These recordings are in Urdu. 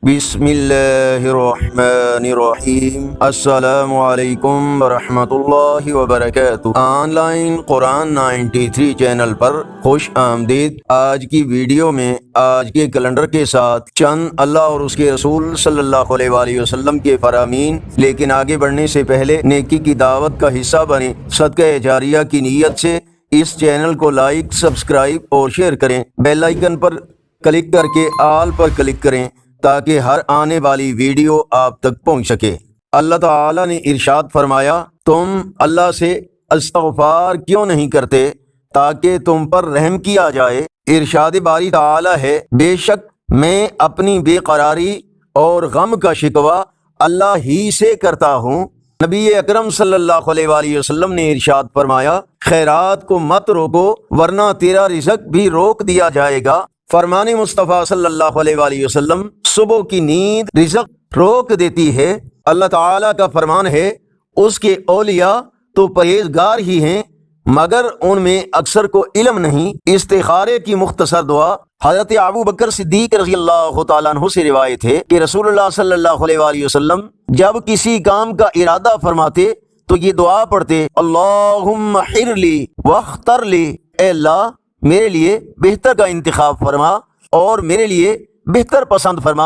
بسم اللہ الرحمن الرحیم۔ السلام علیکم ورحمۃ اللہ وبرکاتہ۔ آن لائن قرآن 93 چینل پر خوش آمدید۔ آج کی ویڈیو میں آج کے کیلنڈر کے ساتھ چند اللہ اور اس کے رسول صلی اللہ علیہ وآلہ وسلم کے فرامین، لیکن آگے بڑھنے سے پہلے نیکی کی دعوت کا حصہ بنے صدقہ جاریہ کی نیت سے اس چینل کو لائک، سبسکرائب اور شیئر کریں۔ بیل آئیکن پر کلک کر کے آل پر کلک کریں تاکہ ہر آنے والی ویڈیو آپ تک پہنچ سکے۔ اللہ تعالی نے ارشاد فرمایا، تم اللہ سے استغفار کیوں نہیں کرتے تاکہ تم پر رحم کیا جائے۔ ارشاد باری تعالی ہے، بے شک میں اپنی بے قراری اور غم کا شکوہ اللہ ہی سے کرتا ہوں۔ نبی اکرم صلی اللہ علیہ وآلہ وسلم نے ارشاد فرمایا، خیرات کو مت روکو ورنہ تیرا رزق بھی روک دیا جائے گا۔ فرمان مصطفیٰ صلی اللہ علیہ وآلہ وسلم، صبح کی نیند رزق روک دیتی ہے۔ اللہ تعالیٰ کا فرمان ہے، اس کے اولیاء تو پرہیزگار ہی ہیں مگر ان میں اکثر کو علم نہیں۔ استخارے کی مختصر دعا حضرت ابو بکر صدیق رضی اللہ تعالیٰ عنہ سے روایت ہے کہ رسول اللہ صلی اللہ علیہ وآلہ وسلم جب کسی کام کا ارادہ فرماتے تو یہ دعا پڑھتے، اللہم حر لی واختر لی، اے اللہ میرے لیے بہتر کا انتخاب فرما اور میرے لیے بہتر پسند فرما۔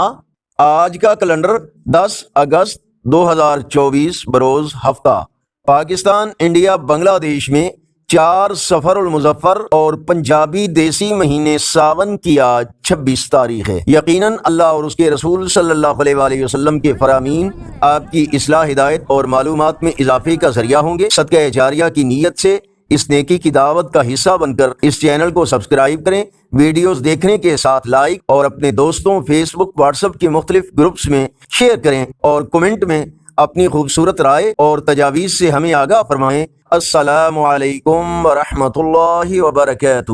آج کا کیلنڈر 10 اگست 2024 بروز ہفتہ، پاکستان، انڈیا، بنگلہ دیش میں 4 صفر المظفر اور پنجابی دیسی مہینے ساون کی آج 26 تاریخ ہے۔ یقیناً اللہ اور اس کے رسول صلی اللہ علیہ وآلہ وسلم کے فرامین آپ کی اصلاح، ہدایت اور معلومات میں اضافے کا ذریعہ ہوں گے۔ صدقہ جاریہ کی نیت سے اس نیکی کی دعوت کا حصہ بن کر اس چینل کو سبسکرائب کریں، ویڈیوز دیکھنے کے ساتھ لائک اور اپنے دوستوں، فیس بک، واٹس ایپ کے مختلف گروپس میں شیئر کریں اور کمنٹ میں اپنی خوبصورت رائے اور تجاویز سے ہمیں آگاہ فرمائیں۔ السلام علیکم ورحمۃ اللہ وبرکاتہ۔